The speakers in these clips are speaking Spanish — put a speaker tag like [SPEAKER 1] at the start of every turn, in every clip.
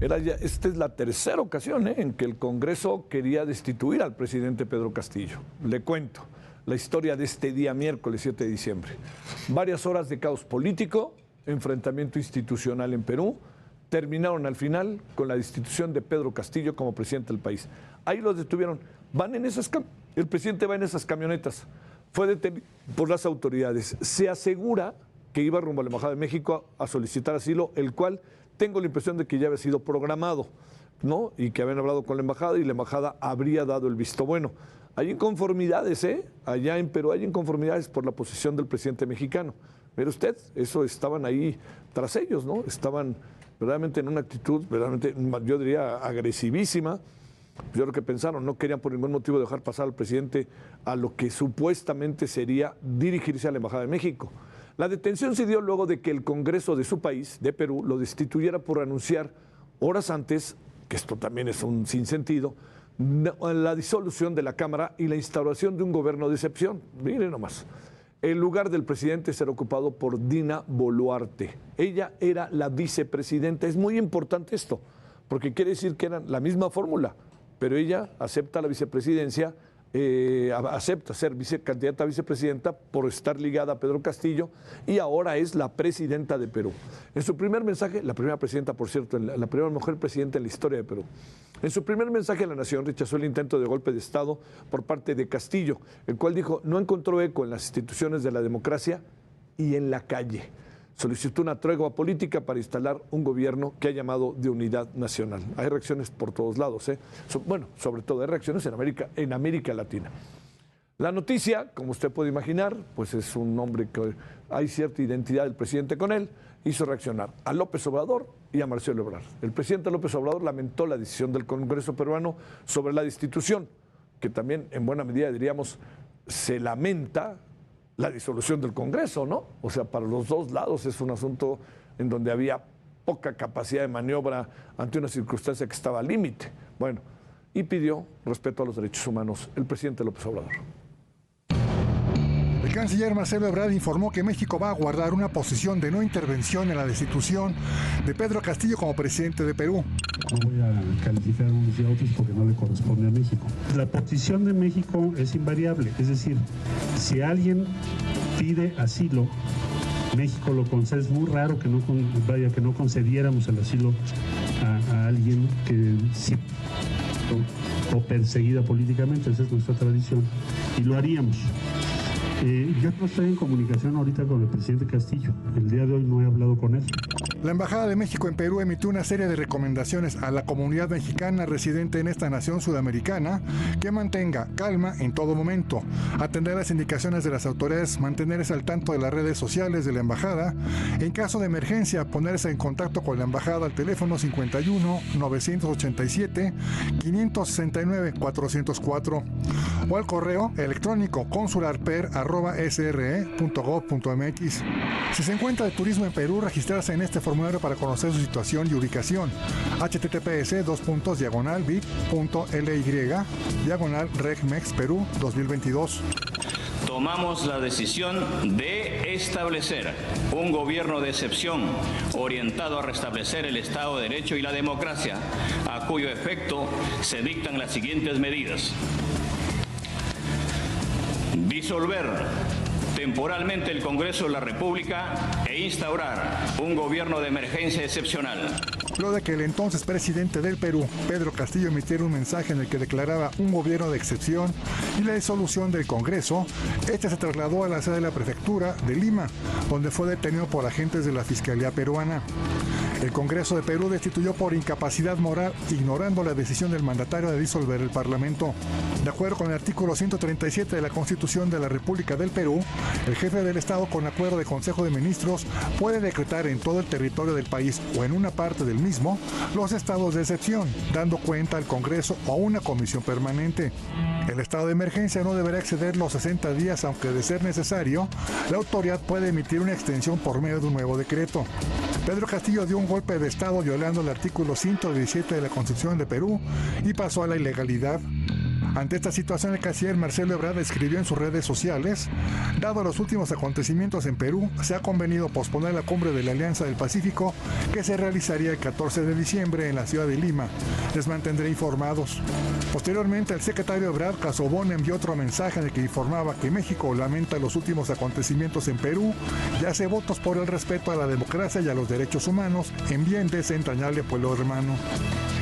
[SPEAKER 1] Esta es la tercera ocasión en que el Congreso quería destituir al presidente Pedro Castillo. Le cuento la historia de este día miércoles 7 de diciembre. Varias horas de caos político, enfrentamiento institucional en Perú, terminaron al final con la destitución de Pedro Castillo como presidente del país. Ahí los detuvieron. El presidente va en esas camionetas. Fue detenido por las autoridades. Se asegura que iba rumbo a la Embajada de México a solicitar asilo, el cual tengo la impresión de que ya había sido programado, ¿no? Y que habían hablado con la embajada y la embajada habría dado el visto bueno. Hay inconformidades, allá en Perú hay inconformidades por la posición del presidente mexicano. Pero usted, eso estaban ahí tras ellos, ¿no? Estaban verdaderamente en una actitud, verdaderamente, yo diría, agresivísima. Yo creo que pensaron, no querían por ningún motivo dejar pasar al presidente a lo que supuestamente sería dirigirse a la Embajada de México. La detención se dio luego de que el Congreso de su país, de Perú, lo destituyera por anunciar horas antes, que esto también es un sinsentido, la disolución de la Cámara y la instauración de un gobierno de excepción. Miren nomás. El lugar del presidente será ocupado por Dina Boluarte. Ella era la vicepresidenta. Es muy importante esto, porque quiere decir que eran la misma fórmula, pero ella acepta la vicepresidencia, acepta ser candidata a vicepresidenta por estar ligada a Pedro Castillo y ahora es la presidenta de Perú. En su primer mensaje, la primera presidenta, por cierto, la primera mujer presidenta en la historia de Perú, en su primer mensaje a la nación rechazó el intento de golpe de Estado por parte de Castillo, el cual dijo no encontró eco en las instituciones de la democracia y en la calle. Solicitó una tregua política para instalar un gobierno que ha llamado de unidad nacional. Hay reacciones por todos lados, Bueno, sobre todo hay reacciones en América Latina. La noticia, como usted puede imaginar, pues es un hombre que hay cierta identidad del presidente con él, hizo reaccionar a López Obrador y a Marcelo Ebrard. El presidente López Obrador lamentó la decisión del Congreso peruano sobre la destitución, que también en buena medida diríamos se lamenta la disolución del Congreso, ¿no? O sea, para los dos lados es un asunto en donde había poca capacidad de maniobra ante una circunstancia que estaba al límite. Bueno, y pidió respeto a los derechos humanos el presidente López Obrador.
[SPEAKER 2] El canciller Marcelo Ebrard informó que México va a guardar una posición de no intervención en la destitución de Pedro Castillo como presidente de Perú.
[SPEAKER 3] No voy a calificar unos y a otros porque no le corresponde a México. La posición de México es invariable, es decir, si alguien pide asilo, México lo concede. Es muy raro que no concediéramos el asilo a alguien que sí o perseguida políticamente, esa es nuestra tradición, y lo haríamos. Yo no estoy en comunicación ahorita con el presidente Castillo. El día de hoy no he hablado con él.
[SPEAKER 2] La Embajada de México en Perú emitió una serie de recomendaciones a la comunidad mexicana residente en esta nación sudamericana que mantenga calma en todo momento, atender las indicaciones de las autoridades, mantenerse al tanto de las redes sociales de la Embajada, en caso de emergencia ponerse en contacto con la Embajada al teléfono 51-987-569-404 o al correo electrónico consularper@sre.gov.mx. Si se encuentra de turismo en Perú, registrarse en este formulario para conocer su situación y ubicación. https://bit.ly/regmex Perú 2022.
[SPEAKER 4] Tomamos la decisión de establecer un gobierno de excepción orientado a restablecer el Estado de Derecho y la democracia, a cuyo efecto se dictan las siguientes medidas. Disolver temporalmente el Congreso de la República e instaurar un gobierno de emergencia excepcional.
[SPEAKER 2] Luego de que el entonces presidente del Perú, Pedro Castillo, emitiera un mensaje en el que declaraba un gobierno de excepción y la disolución del Congreso, este se trasladó a la sede de la prefectura de Lima, donde fue detenido por agentes de la Fiscalía peruana. El Congreso de Perú destituyó por incapacidad moral, ignorando la decisión del mandatario de disolver el Parlamento. De acuerdo con el artículo 137 de la Constitución de la República del Perú, el jefe del Estado, con acuerdo de Consejo de Ministros, puede decretar en todo el territorio del país o en una parte del mismo los estados de excepción, dando cuenta al Congreso o a una comisión permanente. El estado de emergencia no deberá exceder los 60 días, aunque de ser necesario, la autoridad puede emitir una extensión por medio de un nuevo decreto. Pedro Castillo dio un golpe de Estado violando el artículo 117 de la Constitución de Perú y pasó a la ilegalidad. Ante esta situación, el canciller Marcelo Ebrard escribió en sus redes sociales: dado los últimos acontecimientos en Perú, se ha convenido posponer la cumbre de la Alianza del Pacífico, que se realizaría el 14 de diciembre en la ciudad de Lima. Les mantendré informados. Posteriormente, el secretario Ebrard Casobón envió otro mensaje en el que informaba que México lamenta los últimos acontecimientos en Perú y hace votos por el respeto a la democracia y a los derechos humanos en bien de ese entrañable pueblo hermano.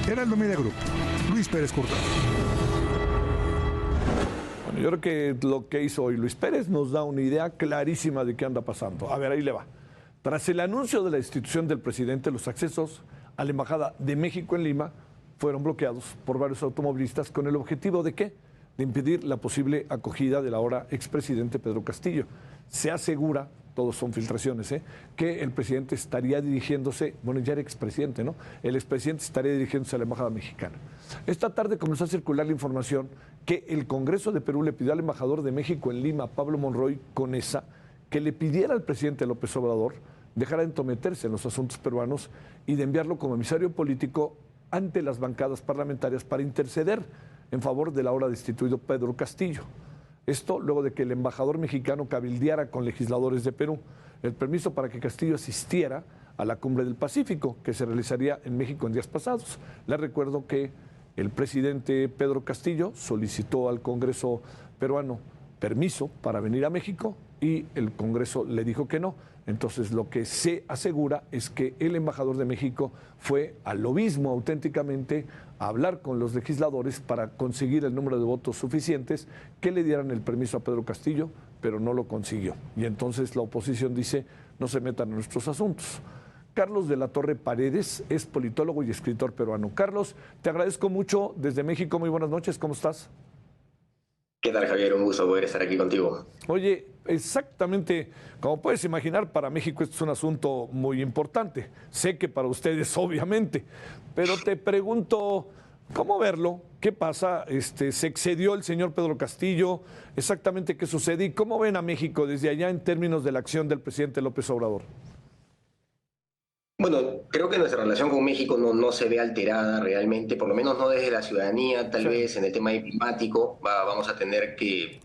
[SPEAKER 2] Heraldo Media Group, Luis Pérez Curtado.
[SPEAKER 1] Bueno, yo creo que lo que hizo hoy Luis Pérez nos da una idea clarísima de qué anda pasando. A ver, ahí le va. Tras el anuncio de la destitución del presidente, los accesos a la Embajada de México en Lima fueron bloqueados por varios automovilistas con el objetivo de ¿qué? De impedir la posible acogida del ahora expresidente Pedro Castillo. Se asegura, todos son filtraciones, que el presidente estaría dirigiéndose, bueno, ya era expresidente, ¿no? El expresidente estaría dirigiéndose a la Embajada Mexicana. Esta tarde comenzó a circular la información que el Congreso de Perú le pidió al embajador de México en Lima, Pablo Monroy Conesa, que le pidiera al presidente López Obrador dejar de entrometerse en los asuntos peruanos y de enviarlo como emisario político ante las bancadas parlamentarias para interceder en favor del ahora destituido Pedro Castillo. Esto luego de que el embajador mexicano cabildeara con legisladores de Perú el permiso para que Castillo asistiera a la Cumbre del Pacífico, que se realizaría en México en días pasados. Les recuerdo que el presidente Pedro Castillo solicitó al Congreso peruano permiso para venir a México y el Congreso le dijo que no. Entonces lo que se asegura es que el embajador de México fue al lobismo auténticamente a hablar con los legisladores para conseguir el número de votos suficientes que le dieran el permiso a Pedro Castillo, pero no lo consiguió. Y entonces la oposición dice: no se metan en nuestros asuntos. Carlos de la Torre Paredes es politólogo y escritor peruano. Carlos, te agradezco mucho desde México. Muy buenas noches, ¿cómo estás?
[SPEAKER 5] ¿Qué tal, Javier? Un gusto poder estar aquí contigo.
[SPEAKER 1] Oye, exactamente, como puedes imaginar, para México esto es un asunto muy importante. Sé que para ustedes, obviamente, pero te pregunto, ¿cómo verlo? ¿Qué pasa? ¿Se excedió el señor Pedro Castillo? ¿Exactamente qué sucede? ¿Y cómo ven a México desde allá en términos de la acción del presidente López Obrador?
[SPEAKER 5] Bueno, creo que nuestra relación con México no se ve alterada realmente, por lo menos no desde la ciudadanía, tal vez en el tema diplomático vamos a tener que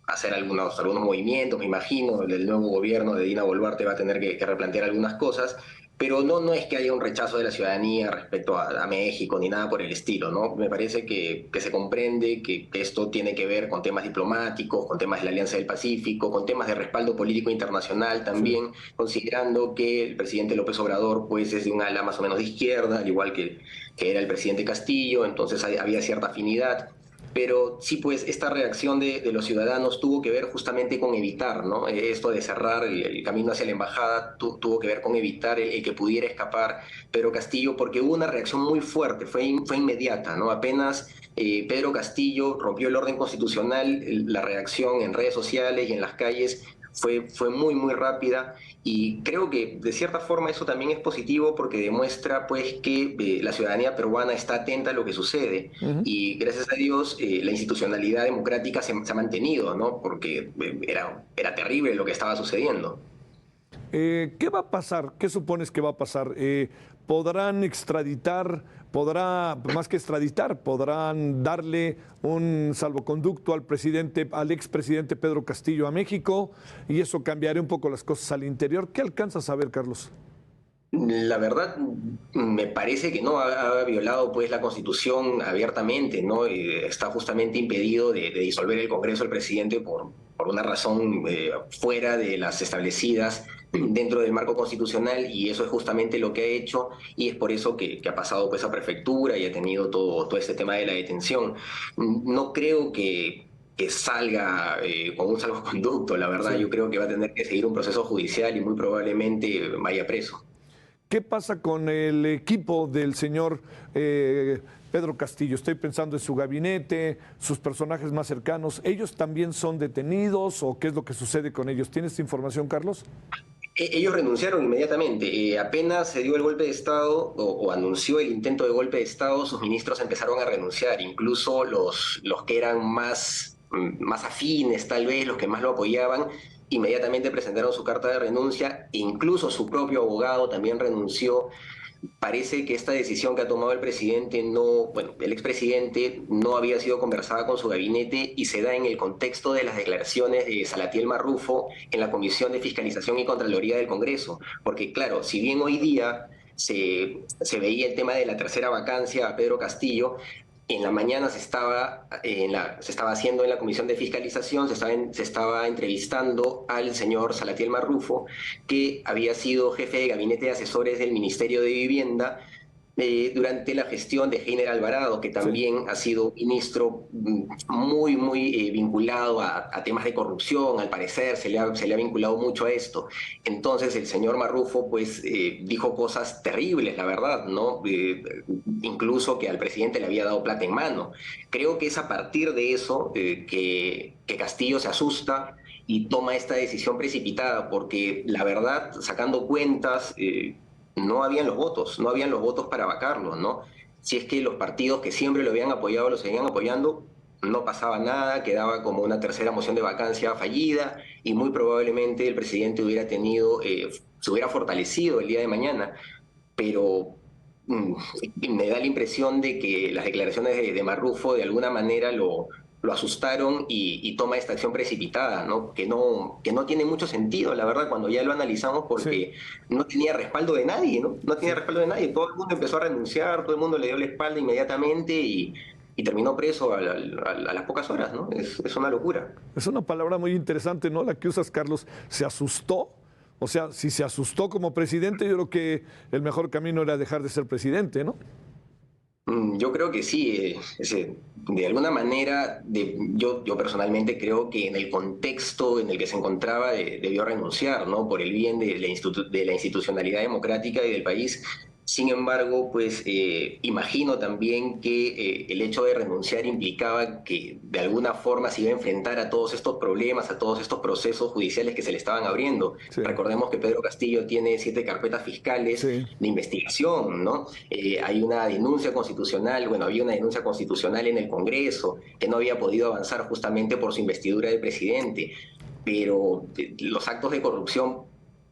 [SPEAKER 5] hacer algunos movimientos, me imagino, el nuevo gobierno de Dina Boluarte va a tener que replantear algunas cosas, pero no es que haya un rechazo de la ciudadanía respecto a México ni nada por el estilo, ¿no? Me parece que se comprende que esto tiene que ver con temas diplomáticos, con temas de la Alianza del Pacífico, con temas de respaldo político internacional también, considerando que el presidente López Obrador pues es de un ala más o menos de izquierda, al igual que era el presidente Castillo, entonces había cierta afinidad. Pero sí, pues esta reacción de los ciudadanos tuvo que ver justamente con evitar, ¿no? Esto de cerrar el camino hacia la embajada tuvo que ver con evitar el que pudiera escapar Pedro Castillo, porque hubo una reacción muy fuerte, fue inmediata, ¿no? Apenas Pedro Castillo rompió el orden constitucional, la reacción en redes sociales y en las calles fue muy rápida, y creo que de cierta forma eso también es positivo porque demuestra pues que la ciudadanía peruana está atenta a lo que sucede, y gracias a Dios la institucionalidad democrática se ha mantenido, ¿no? Porque era terrible lo que estaba sucediendo.
[SPEAKER 1] ¿Qué va a pasar? ¿Qué supones que va a pasar? ¿Podrán extraditar? Más que extraditar, podrán darle un salvoconducto al expresidente Pedro Castillo a México, y eso cambiaría un poco las cosas al interior? ¿Qué alcanzas a ver, Carlos?
[SPEAKER 5] La verdad, me parece que no ha violado pues la Constitución abiertamente, ¿no? Está justamente impedido de disolver el Congreso el presidente por una razón fuera de las establecidas dentro del marco constitucional, y eso es justamente lo que ha hecho, y es por eso que ha pasado pues a prefectura y ha tenido todo este tema de la detención. No creo que salga con un salvoconducto, la verdad. Sí. Yo creo que va a tener que seguir un proceso judicial y muy probablemente vaya preso.
[SPEAKER 1] ¿Qué pasa con el equipo del señor Pedro Castillo? Estoy pensando en su gabinete, sus personajes más cercanos. ¿Ellos también son detenidos o qué es lo que sucede con ellos? ¿Tienes información, Carlos?
[SPEAKER 5] Ellos renunciaron inmediatamente. Apenas se dio el golpe de Estado o anunció el intento de golpe de Estado, sus ministros empezaron a renunciar. Incluso los que eran más afines, tal vez, los que más lo apoyaban, inmediatamente presentaron su carta de renuncia. Incluso su propio abogado también renunció. parece que esta decisión que ha tomado el presidente el expresidente no había sido conversada con su gabinete y se da en el contexto de las declaraciones de Salatiel Marrufo en la Comisión de Fiscalización y Contraloría del Congreso. Porque claro, si bien hoy día se veía el tema de la tercera vacancia a Pedro Castillo, en la mañana se estaba haciendo en la Comisión de Fiscalización, se estaba entrevistando al señor Salatiel Marrufo, que había sido jefe de gabinete de asesores del Ministerio de Vivienda durante la gestión de Heiner Alvarado, que también ha sido ministro muy vinculado a temas de corrupción. Al parecer se le ha vinculado mucho a esto. Entonces el señor Marrufo pues dijo cosas terribles, la verdad, ¿no? Incluso que al presidente le había dado plata en mano. Creo que es a partir de eso que Castillo se asusta y toma esta decisión precipitada, porque la verdad, sacando cuentas, no habían los votos para vacarlo, ¿no? Si es que los partidos que siempre lo habían apoyado lo seguían apoyando, no pasaba nada, quedaba como una tercera moción de vacancia fallida y muy probablemente el presidente se hubiera fortalecido el día de mañana. Pero me da la impresión de que las declaraciones de Marrufo de alguna manera lo asustaron y toma esta acción precipitada, ¿no? Que no tiene mucho sentido, la verdad, cuando ya lo analizamos, porque no tenía respaldo de nadie, ¿no? No tenía respaldo de nadie. Todo el mundo empezó a renunciar, todo el mundo le dio la espalda inmediatamente y terminó preso a las pocas horas, ¿no? Es una locura.
[SPEAKER 1] Es una palabra muy interesante, ¿no? La que usas, Carlos. ¿Se asustó? O sea, si se asustó como presidente, yo creo que el mejor camino era dejar de ser presidente, ¿no?
[SPEAKER 5] Yo creo que sí, de alguna manera, yo personalmente creo que en el contexto en el que se encontraba debió renunciar, ¿no? Por el bien de la institucionalidad democrática y del país. Sin embargo, pues imagino también que el hecho de renunciar implicaba que de alguna forma se iba a enfrentar a todos estos problemas, a todos estos procesos judiciales que se le estaban abriendo. Sí. Recordemos que Pedro Castillo tiene 7 carpetas fiscales de investigación, ¿no? Hay una denuncia constitucional, había una denuncia constitucional en el Congreso que no había podido avanzar justamente por su investidura de presidente. Pero los actos de corrupción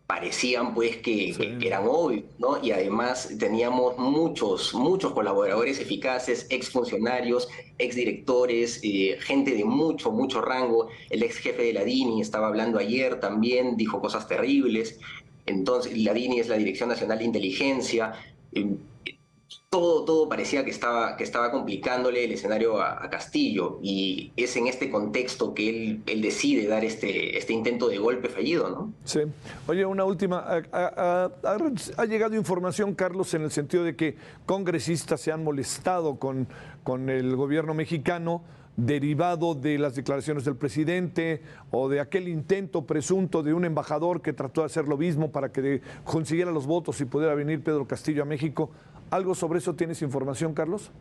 [SPEAKER 5] parecían pues que eran obvios, ¿no? Y además teníamos muchos colaboradores eficaces, exfuncionarios, exdirectores, gente de mucho rango. El ex jefe de la DINI estaba hablando ayer también, dijo cosas terribles. Entonces, la DINI es la Dirección Nacional de Inteligencia. Todo parecía que estaba complicándole el escenario a Castillo, y es en este contexto que él decide dar este intento de golpe fallido, ¿no?
[SPEAKER 1] Sí. Oye, una última. Ha llegado información, Carlos, en el sentido de que congresistas se han molestado con el gobierno mexicano derivado de las declaraciones del presidente o de aquel intento presunto de un embajador que trató de hacer lo mismo para que consiguiera los votos y pudiera venir Pedro Castillo a México. ¿Algo sobre eso tienes información, Carlos?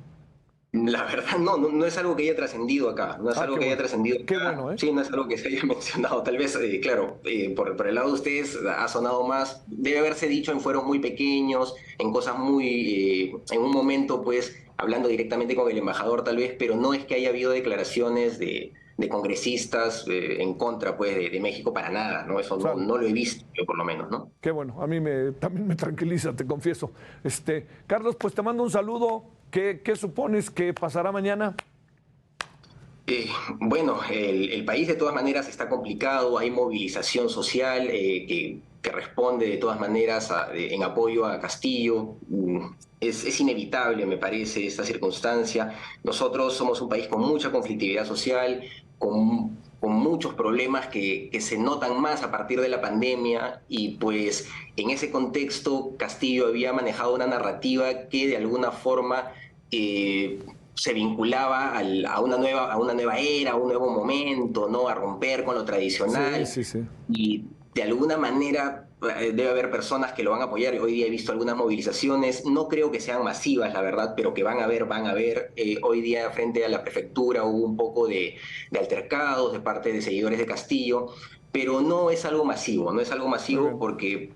[SPEAKER 5] La verdad no es algo que haya trascendido acá, no es algo que haya trascendido acá.
[SPEAKER 1] Qué bueno, ¿eh?
[SPEAKER 5] Sí, no es algo que se haya mencionado. Tal vez, claro, por el lado de ustedes ha sonado más, debe haberse dicho en fueros muy pequeños, en cosas en un momento pues hablando directamente con el embajador tal vez, pero no es que haya habido declaraciones de congresistas en contra pues de México para nada, ¿no? Eso no lo he visto yo por lo menos, ¿no?
[SPEAKER 1] Qué bueno, a mí también me tranquiliza, te confieso. Carlos, pues te mando un saludo. ¿Qué supones que pasará mañana?
[SPEAKER 5] Bueno, el país de todas maneras está complicado, hay movilización social que responde de todas maneras en apoyo a Castillo. Es inevitable, me parece, esta circunstancia. Nosotros somos un país con mucha conflictividad social, con muchos problemas que se notan más a partir de la pandemia, y pues en ese contexto Castillo había manejado una narrativa que de alguna forma se vinculaba a una nueva era, a un nuevo momento, ¿no? A romper con lo tradicional. Sí. Y de alguna manera debe haber personas que lo van a apoyar. Hoy día he visto algunas movilizaciones, no creo que sean masivas, la verdad, pero que van a haber. Hoy día frente a la prefectura hubo un poco de altercados de parte de seguidores de Castillo, pero no es algo masivo, porque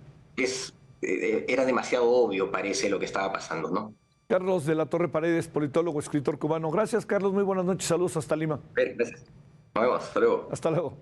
[SPEAKER 5] era demasiado obvio, parece, lo que estaba pasando, ¿no?
[SPEAKER 1] Carlos de la Torre Paredes, politólogo, escritor cubano. Gracias, Carlos. Muy buenas noches. Saludos hasta Lima.
[SPEAKER 5] Gracias. Nos vemos. Hasta luego.
[SPEAKER 1] Hasta luego.